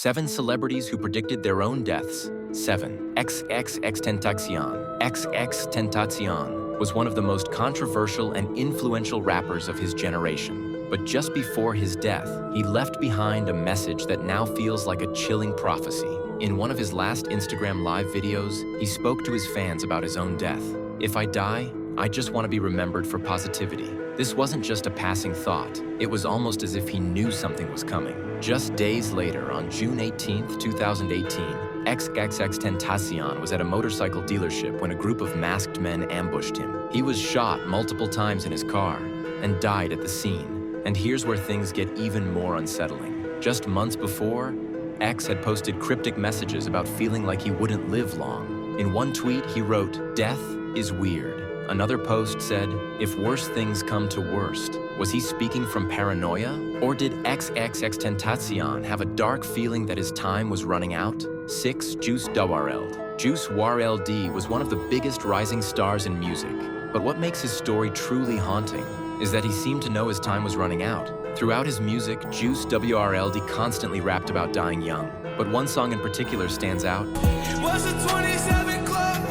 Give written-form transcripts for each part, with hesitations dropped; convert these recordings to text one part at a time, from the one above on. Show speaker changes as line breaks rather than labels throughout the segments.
7 celebrities who predicted their own deaths. 7. XXXTentacion. XXXTentacion was one of the most controversial and influential rappers of his generation. But just before his death, he left behind a message that now feels like a chilling prophecy. In one of his last Instagram live videos, he spoke to his fans about his own death. "If I die, I just want to be remembered for positivity." This wasn't just a passing thought. It was almost as if he knew something was coming. Just days later, on June 18, 2018, XXXTentacion was at a motorcycle dealership when a group of masked men ambushed him. He was shot multiple times in his car and died at the scene. And here's where things get even more unsettling. Just months before, X had posted cryptic messages about feeling like he wouldn't live long. In one tweet, he wrote, "Death is weird." Another post said, "If worse things come to worst." Was he speaking from paranoia? Or did XXXTentacion have a dark feeling that his time was running out? 6. Juice WRLD. Juice WRLD was one of the biggest rising stars in music. But what makes his story truly haunting is that he seemed to know his time was running out. Throughout his music, Juice WRLD constantly rapped about dying young. But one song in particular stands out.
Was it 27 club?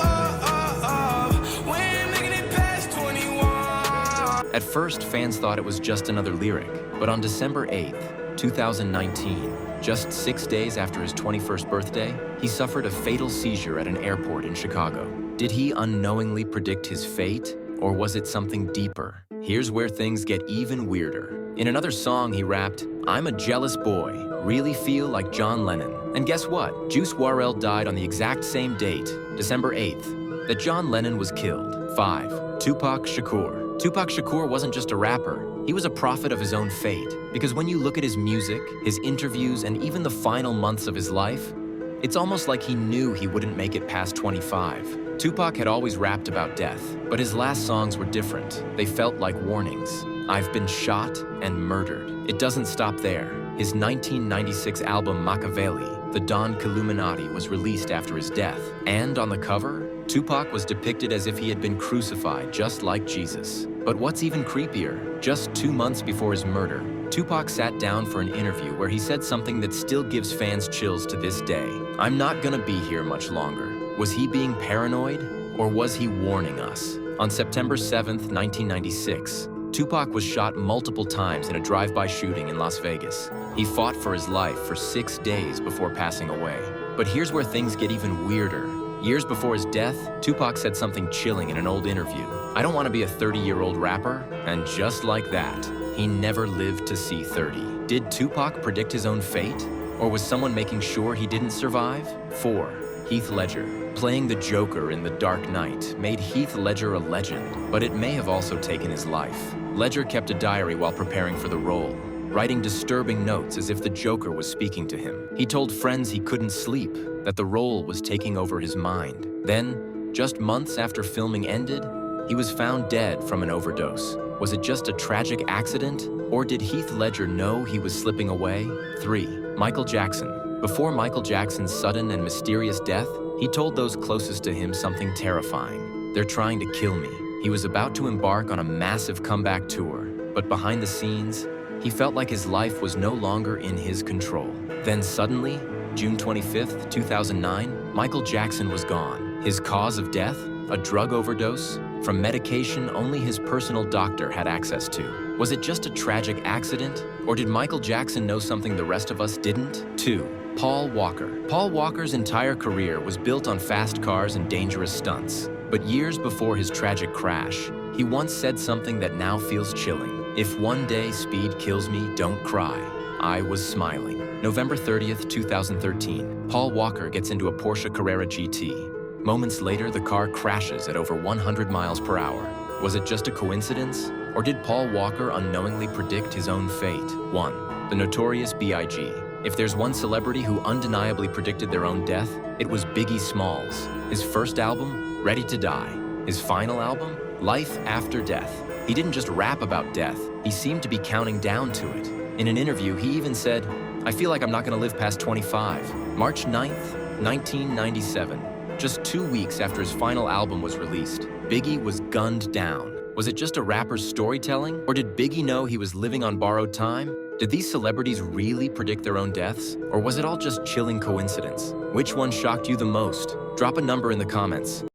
We ain't making it past 21.
At first, fans thought it was just another lyric. But on December 8th, 2019, just 6 days after his 21st birthday, he suffered a fatal seizure at an airport in Chicago. Did he unknowingly predict his fate? Or was it something deeper? Here's where things get even weirder. In another song, he rapped, "I'm a jealous boy, really feel like John Lennon." And guess what? Juice WRLD died on the exact same date, December 8th, that John Lennon was killed. 5. Tupac Shakur. Tupac Shakur wasn't just a rapper, he was a prophet of his own fate. Because when you look at his music, his interviews, and even the final months of his life, it's almost like he knew he wouldn't make it past 25. Tupac had always rapped about death, but his last songs were different. They felt like warnings. "I've been shot and murdered." It doesn't stop there. His 1996 album Machiavelli, The Don Illuminati, was released after his death. And on the cover, Tupac was depicted as if he had been crucified, just like Jesus. But what's even creepier, just 2 months before his murder, Tupac sat down for an interview where he said something that still gives fans chills to this day. "I'm not gonna be here much longer." Was he being paranoid, or was he warning us? On September 7th, 1996, Tupac was shot multiple times in a drive-by shooting in Las Vegas. He fought for his life for 6 days before passing away. But here's where things get even weirder. Years before his death, Tupac said something chilling in an old interview. "I don't want to be a 30-year-old rapper," and just like that, he never lived to see 30. Did Tupac predict his own fate? Or was someone making sure he didn't survive? 4. Heath Ledger. Playing the Joker in The Dark Knight made Heath Ledger a legend, but it may have also taken his life. Ledger kept a diary while preparing for the role, writing disturbing notes as if the Joker was speaking to him. He told friends he couldn't sleep, that the role was taking over his mind. Then, just months after filming ended, he was found dead from an overdose. Was it just a tragic accident, or did Heath Ledger know he was slipping away? 3. Michael Jackson. Before Michael Jackson's sudden and mysterious death, he told those closest to him something terrifying. "They're trying to kill me." He was about to embark on a massive comeback tour, but behind the scenes, he felt like his life was no longer in his control. Then suddenly, June 25th, 2009, Michael Jackson was gone. His cause of death? A drug overdose? From medication only his personal doctor had access to. Was it just a tragic accident? Or did Michael Jackson know something the rest of us didn't? 2. Paul Walker. Paul Walker's entire career was built on fast cars and dangerous stunts. But years before his tragic crash, he once said something that now feels chilling. "If one day speed kills me, don't cry. I was smiling." November 30th, 2013, Paul Walker gets into a Porsche Carrera GT. Moments later, the car crashes at over 100 miles per hour. Was it just a coincidence? Or did Paul Walker unknowingly predict his own fate? 1. The Notorious B.I.G. If there's one celebrity who undeniably predicted their own death, it was Biggie Smalls. His first album, Ready to Die. His final album, Life After Death. He didn't just rap about death, he seemed to be counting down to it. In an interview, he even said, "I feel like I'm not gonna live past 25. March 9th, 1997. Just 2 weeks after his final album was released, Biggie was gunned down. Was it just a rapper's storytelling? Or did Biggie know he was living on borrowed time? Did these celebrities really predict their own deaths? Or was it all just chilling coincidence? Which one shocked you the most? Drop a number in the comments.